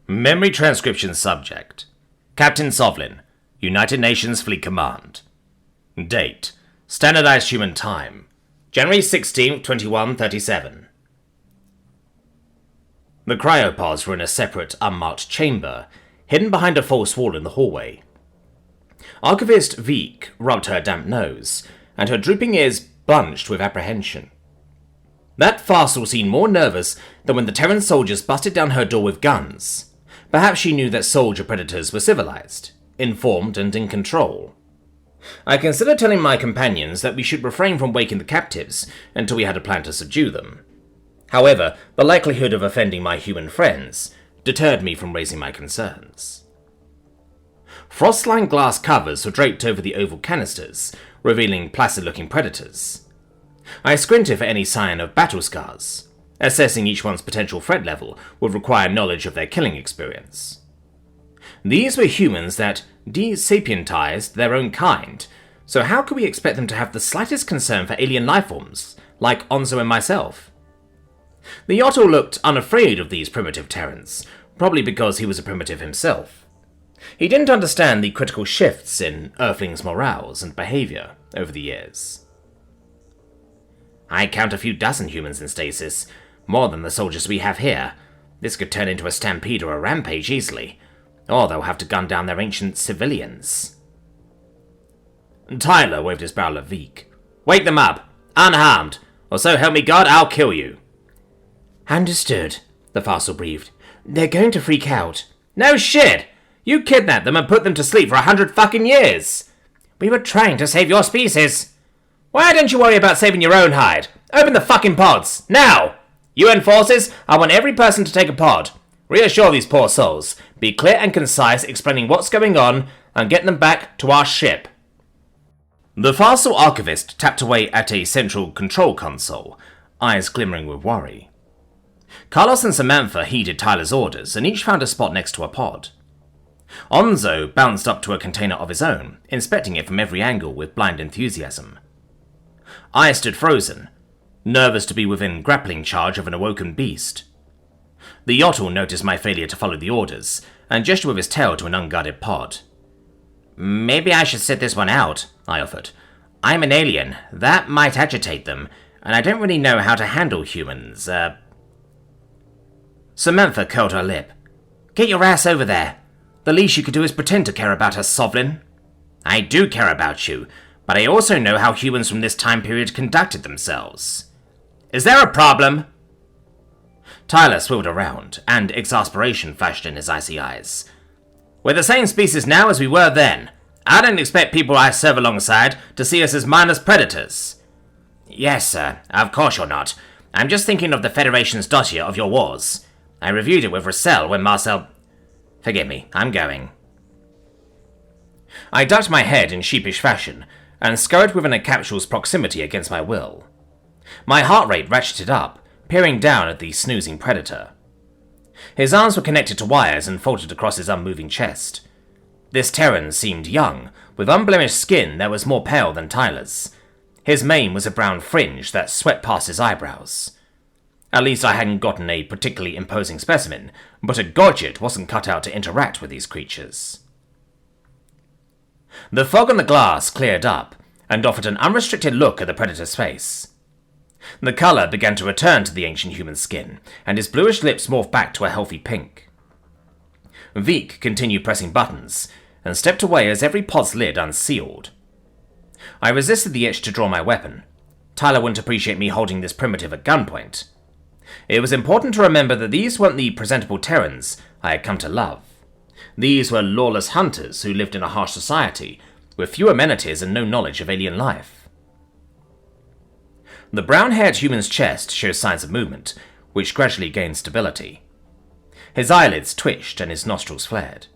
Memory transcription subject. Captain Sovlin, United Nations Fleet Command. Date. Standardized Human Time. January 16, 2137. The cryopods were in a separate, unmarked chamber, hidden behind a false wall in the hallway. Archivist Veek rubbed her damp nose, and her drooping ears bunched with apprehension. That Fossil seemed more nervous than when the Terran soldiers busted down her door with guns. Perhaps she knew that soldier predators were civilized, informed and in control. I considered telling my companions that we should refrain from waking the captives until we had a plan to subdue them. However, the likelihood of offending my human friends deterred me from raising my concerns. Frost-lined glass covers were draped over the oval canisters, revealing placid-looking predators. I squinted for any sign of battle scars. Assessing each one's potential threat level would require knowledge of their killing experience. These were humans that de-sapientized their own kind, so how could we expect them to have the slightest concern for alien lifeforms, like Onzo and myself? The Yotl looked unafraid of these primitive Terrans, probably because he was a primitive himself. He didn't understand the critical shifts in Earthlings' morals and behavior over the years. I count a few dozen humans in stasis, more than the soldiers we have here. This could turn into a stampede or a rampage easily, or they'll have to gun down their ancient civilians. Tyler waved his barrel at Veek. Wake them up, unharmed, or so help me God, I'll kill you. Understood, the Fossil breathed. They're going to freak out. No shit! You kidnapped them and put them to sleep for 100 fucking years! We were trying to save your species. Why don't you worry about saving your own hide? Open the fucking pods, now! UN forces, I want every person to take a pod. Reassure these poor souls. Be clear and concise explaining what's going on and get them back to our ship. The Fossil archivist tapped away at a central control console, eyes glimmering with worry. Carlos and Samantha heeded Tyler's orders and each found a spot next to a pod. Onzo bounced up to a container of his own, inspecting it from every angle with blind enthusiasm. I stood frozen, nervous to be within grappling charge of an awoken beast. The Yotl noticed my failure to follow the orders, and gestured with his tail to an unguarded pod. Maybe I should sit this one out, I offered. I'm an alien. That might agitate them, and I don't really know how to handle humans, Samantha curled her lip. Get your ass over there. The least you could do is pretend to care about us, Sovlin. I do care about you, but I also know how humans from this time period conducted themselves. Is there a problem? Tyler swiveled around, and exasperation flashed in his icy eyes. We're the same species now as we were then. I don't expect people I serve alongside to see us as mindless predators. Yes, sir. Of course you're not. I'm just thinking of the Federation's dossier of your wars. I reviewed it with Russell when Marcel... Forgive me, I'm going. I ducked my head in sheepish fashion, and scurried within a capsule's proximity against my will. My heart rate ratcheted up, peering down at the snoozing predator. His arms were connected to wires and folded across his unmoving chest. This Terran seemed young, with unblemished skin that was more pale than Tyler's. His mane was a brown fringe that swept past his eyebrows. At least I hadn't gotten a particularly imposing specimen, but a Godget wasn't cut out to interact with these creatures. The fog on the glass cleared up, and offered an unrestricted look at the predator's face. The colour began to return to the ancient human skin, and his bluish lips morphed back to a healthy pink. Veek continued pressing buttons, and stepped away as every pod's lid unsealed. I resisted the itch to draw my weapon. Tyler wouldn't appreciate me holding this primitive at gunpoint. It was important to remember that these weren't the presentable Terrans I had come to love. These were lawless hunters who lived in a harsh society, with few amenities and no knowledge of alien life. The brown-haired human's chest showed signs of movement, which gradually gained stability. His eyelids twitched and his nostrils flared.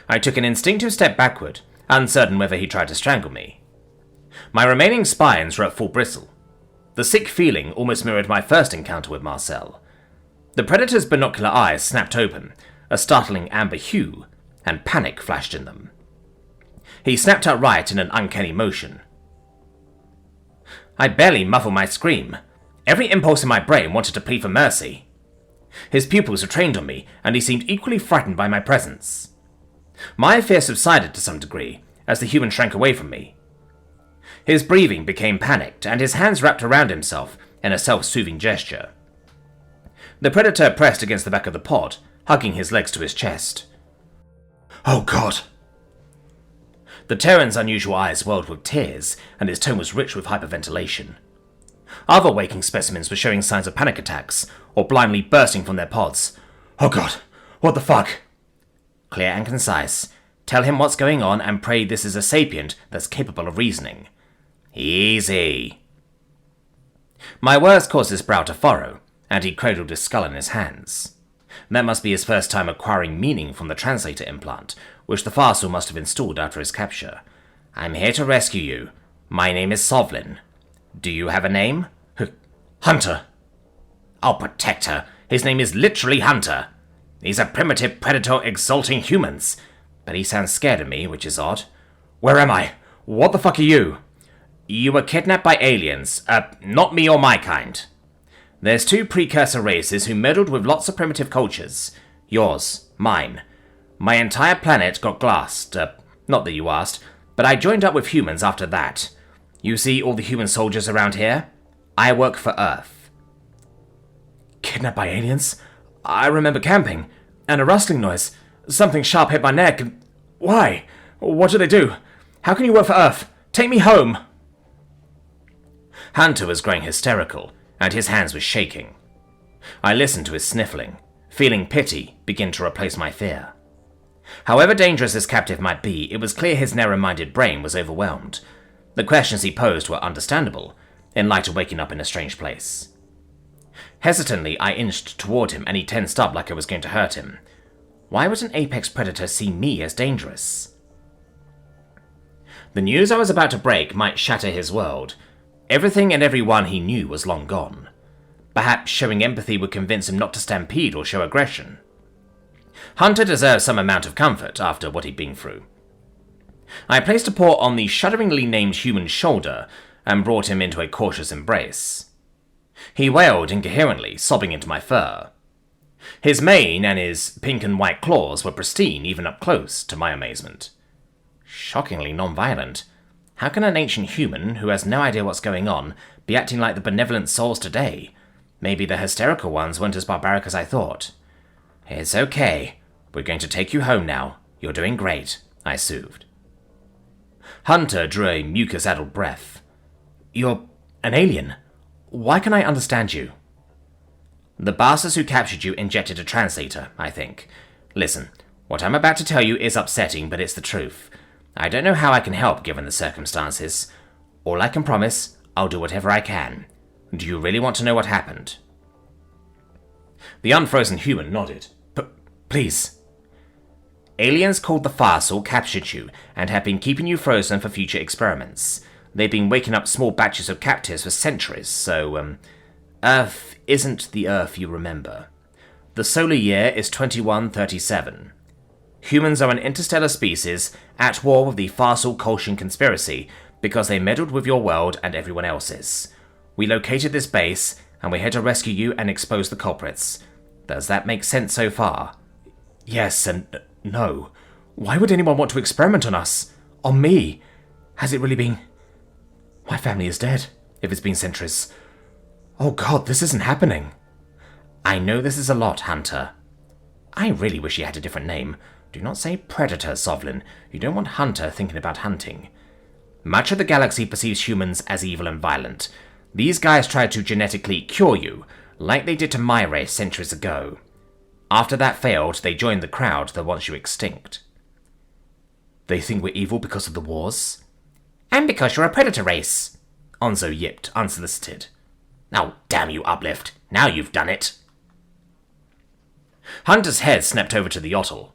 I took an instinctive step backward, uncertain whether he tried to strangle me. My remaining spines were at full bristle. The sick feeling almost mirrored my first encounter with Marcel. The predator's binocular eyes snapped open, a startling amber hue, and panic flashed in them. He snapped outright in an uncanny motion. I barely muffled my scream. Every impulse in my brain wanted to plead for mercy. His pupils were trained on me, and he seemed equally frightened by my presence. My fear subsided to some degree, as the human shrank away from me. His breathing became panicked, and his hands wrapped around himself in a self-soothing gesture. The predator pressed against the back of the pod, hugging his legs to his chest. "Oh God!" The Terran's unusual eyes welled with tears, and his tone was rich with hyperventilation. Other waking specimens were showing signs of panic attacks, or blindly bursting from their pods. "Oh God! What the fuck?" Clear and concise. Tell him what's going on and pray this is a sapient that's capable of reasoning. Easy. My words caused his brow to furrow, and he cradled his skull in his hands. That must be his first time acquiring meaning from the translator implant, which the Farsul must have installed after his capture. "I'm here to rescue you. My name is Sovlin. Do you have a name?" "Hunter." "I'll protect her. His name is literally Hunter. He's a primitive predator exalting humans. But he sounds scared of me, which is odd." "Where am I? What the fuck are you?" "You were kidnapped by aliens. Not me or my kind. There's 2 precursor races who meddled with lots of primitive cultures. Yours, mine. My entire planet got glassed. Not that you asked, but I joined up with humans after that. You see all the human soldiers around here? I work for Earth." "Kidnapped by aliens? I remember camping, and a rustling noise. Something sharp hit my neck, and... Why? What do they do? How can you work for Earth? Take me home!" Hunter was growing hysterical, and his hands were shaking. I listened to his sniffling, feeling pity begin to replace my fear. However dangerous his captive might be, it was clear his narrow-minded brain was overwhelmed. The questions he posed were understandable, in light of waking up in a strange place. Hesitantly, I inched toward him, and he tensed up like I was going to hurt him. Why would an apex predator see me as dangerous? The news I was about to break might shatter his world. Everything and everyone he knew was long gone. Perhaps showing empathy would convince him not to stampede or show aggression. Hunter deserved some amount of comfort after what he'd been through. I placed a paw on the shudderingly named human's shoulder and brought him into a cautious embrace. He wailed incoherently, sobbing into my fur. His mane and his pink and white claws were pristine even up close, to my amazement. Shockingly non-violent. How can an ancient human, who has no idea what's going on, be acting like the benevolent souls today? Maybe the hysterical ones weren't as barbaric as I thought. "It's okay. We're going to take you home now. You're doing great," I soothed. Hunter drew a mucus-addled breath. "You're an alien. Why can I understand you?" "The bastards who captured you injected a translator, I think. Listen, what I'm about to tell you is upsetting, but it's the truth. I don't know how I can help given the circumstances. All I can promise, I'll do whatever I can. Do you really want to know what happened?" The unfrozen human nodded. Please." "Aliens called the Farsul captured you and have been keeping you frozen for future experiments. They've been waking up small batches of captives for centuries, so, Earth isn't the Earth you remember. The solar year is 2137. Humans are an interstellar species at war with the Farsul-Kolshian conspiracy because they meddled with your world and everyone else's. We located this base, and we're here to rescue you and expose the culprits. Does that make sense so far?" "Yes and no. Why would anyone want to experiment on us? On me? Has it really been... My family is dead, if it's been centuries. Oh God, this isn't happening." "I know this is a lot, Hunter. I really wish you had a different name. Do not say Predator, Sovlin. You don't want Hunter thinking about hunting. Much of the galaxy perceives humans as evil and violent. These guys tried to genetically cure you, like they did to my race centuries ago. After that failed, they joined the crowd that wants you extinct." "They think we're evil because of the wars?" "And because you're a predator race," Onzo yipped, unsolicited. "Oh, damn you, Uplift. Now you've done it." Hunter's head snapped over to the Yotl.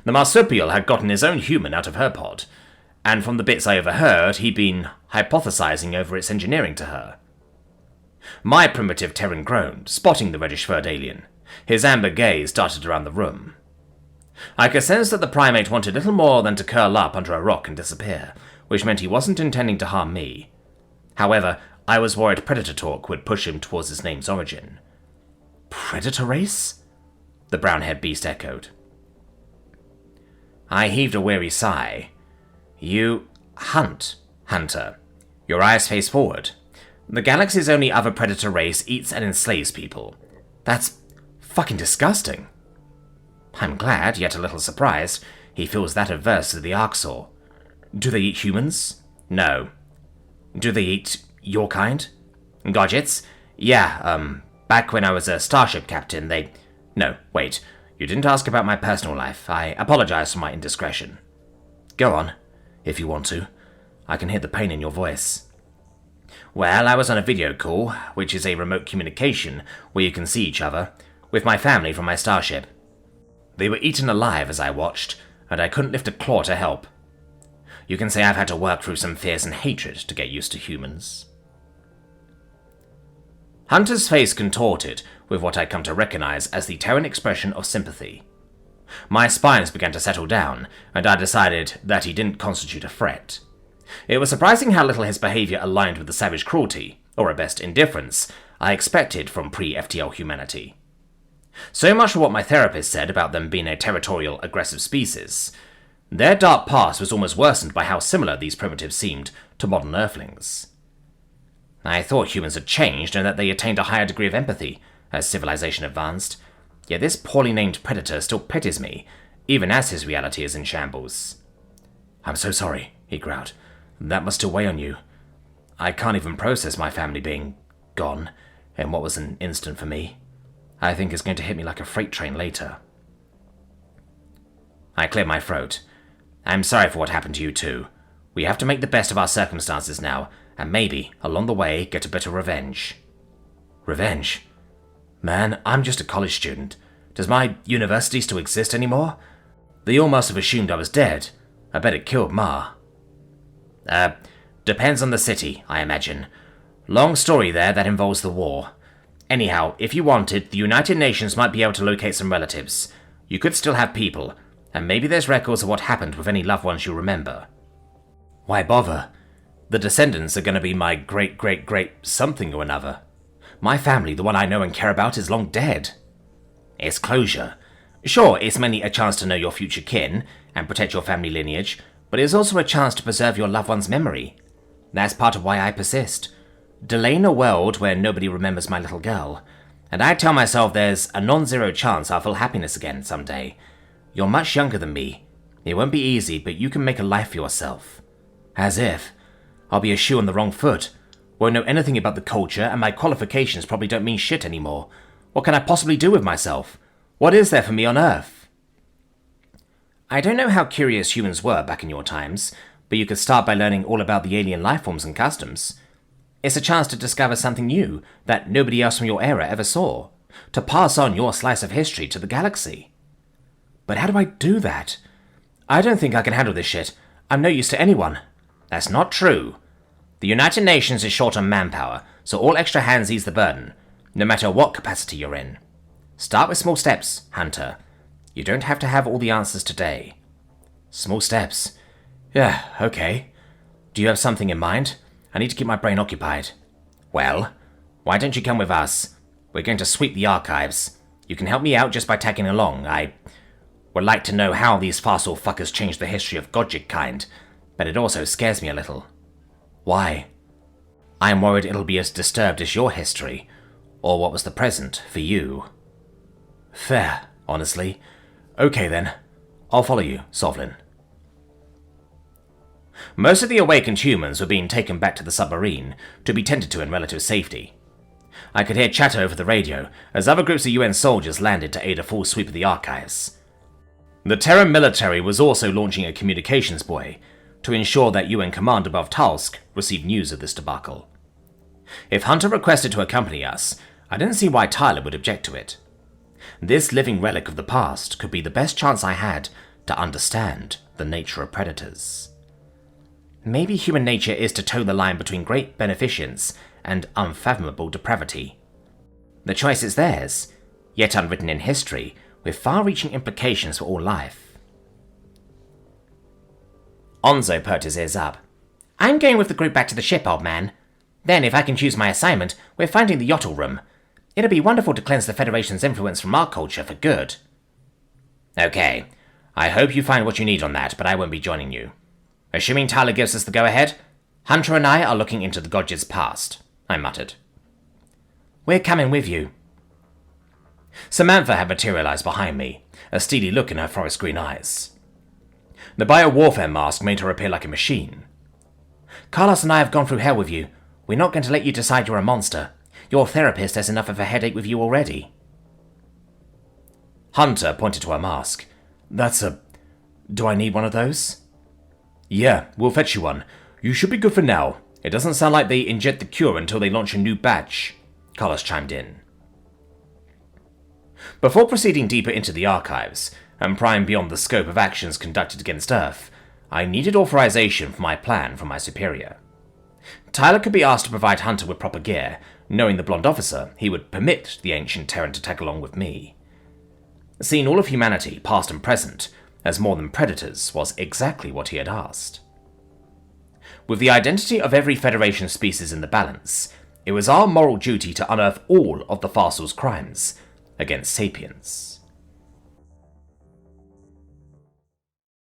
The marsupial had gotten his own human out of her pod, and from the bits I overheard, he'd been hypothesizing over its engineering to her. My primitive Terran groaned, spotting the reddish-furred alien. His amber gaze darted around the room. I could sense that the primate wanted little more than to curl up under a rock and disappear, which meant he wasn't intending to harm me. However, I was worried predator talk would push him towards his name's origin. Predator race? The brown-haired beast echoed. I heaved a weary sigh. You hunt, Hunter. Your eyes face forward. The galaxy's only other predator race eats and enslaves people. That's fucking disgusting. I'm glad, yet a little surprised, he feels that averse to the Arxor. Do they eat humans? No. Do they eat your kind? Gadgets? Yeah, back when I was a starship captain, they... No, wait. You didn't ask about my personal life. I apologize for my indiscretion. Go on, if you want to. I can hear the pain in your voice. Well, I was on a video call, which is a remote communication where you can see each other, with my family from my starship. They were eaten alive as I watched, and I couldn't lift a claw to help. You can say I've had to work through some fears and hatred to get used to humans. Hunter's face contorted with what I come to recognize as the Terran expression of sympathy. My spines began to settle down, and I decided that he didn't constitute a threat. It was surprising how little his behavior aligned with the savage cruelty, or at best indifference, I expected from pre-FTL humanity. So much for what my therapist said about them being a territorial, aggressive species. Their dark past was almost worsened by how similar these primitives seemed to modern Earthlings. I thought humans had changed and that they attained a higher degree of empathy as civilization advanced, yet this poorly named predator still pities me, even as his reality is in shambles. I'm so sorry, he growled. That must still weigh on you. I can't even process my family being gone, in what was an instant for me. I think it's going to hit me like a freight train later. I cleared my throat. I'm sorry for what happened to you too. We have to make the best of our circumstances now, and maybe, along the way, get a bit of revenge. Revenge? Man, I'm just a college student. Does my university still exist anymore? They all must have assumed I was dead. I bet it killed Ma. Depends on the city, I imagine. Long story there that involves the war. Anyhow, if you wanted, the United Nations might be able to locate some relatives. You could still have people, and maybe there's records of what happened with any loved ones you remember. Why bother? The descendants are going to be my great-great-great something or another. My family, the one I know and care about, is long dead. It's closure. Sure, it's mainly a chance to know your future kin and protect your family lineage, but it's also a chance to preserve your loved one's memory. That's part of why I persist. Delaying a world where nobody remembers my little girl. And I tell myself there's a non-zero chance I'll feel happiness again someday. You're much younger than me. It won't be easy, but you can make a life for yourself. As if. I'll be a shoe on the wrong foot. Won't know anything about the culture, and my qualifications probably don't mean shit anymore. What can I possibly do with myself? What is there for me on Earth? I don't know how curious humans were back in your times, but you could start by learning all about the alien lifeforms and customs. It's a chance to discover something new that nobody else from your era ever saw, to pass on your slice of history to the galaxy. But how do I do that? I don't think I can handle this shit. I'm no use to anyone. That's not true. The United Nations is short on manpower, so all extra hands ease the burden, no matter what capacity you're in. Start with small steps, Hunter. You don't have to have all the answers today. Small steps. Yeah, okay. Do you have something in mind? I need to keep my brain occupied. Well, why don't you come with us? We're going to sweep the archives. You can help me out just by tagging along. I would like to know how these fossil fuckers changed the history of Godjic kind, but it also scares me a little. Why? I'm worried it'll be as disturbed as your history, or what was the present for you. Fair, honestly. Okay then. I'll follow you, Sovlin. Most of the awakened humans were being taken back to the submarine to be tended to in relative safety. I could hear chatter over the radio as other groups of UN soldiers landed to aid a full sweep of the archives. The Terran military was also launching a communications buoy to ensure that UN command above Talsk received news of this debacle. If Hunter requested to accompany us, I didn't see why Tyler would object to it. This living relic of the past could be the best chance I had to understand the nature of predators. Maybe human nature is to toe the line between great beneficence and unfathomable depravity. The choice is theirs, yet unwritten in history, with far-reaching implications for all life. Onzo perked his ears up. I'm going with the group back to the ship, old man. Then, if I can choose my assignment, we're finding the Yottle room. It'd be wonderful to cleanse the Federation's influence from our culture for good. Okay, I hope you find what you need on that, but I won't be joining you. Assuming Tyler gives us the go-ahead, Hunter and I are looking into the Godge's past, I muttered. We're coming with you. Samantha had materialized behind me, a steely look in her forest green eyes. The biowarfare mask made her appear like a machine. Carlos and I have gone through hell with you. We're not going to let you decide you're a monster. Your therapist has enough of a headache with you already. Hunter pointed to her mask. Do I need one of those? Yeah, we'll fetch you one. You should be good for now. It doesn't sound like they inject the cure until they launch a new batch, Carlos chimed in. Before proceeding deeper into the archives, and prying beyond the scope of actions conducted against Earth, I needed authorization for my plan from my superior. Tyler could be asked to provide Hunter with proper gear. Knowing the blonde officer, he would permit the ancient Terran to tag along with me. Seeing all of humanity, past and present, as more than predators was exactly what he had asked. With the identity of every Federation species in the balance, it was our moral duty to unearth all of the Farsel's crimes against sapiens.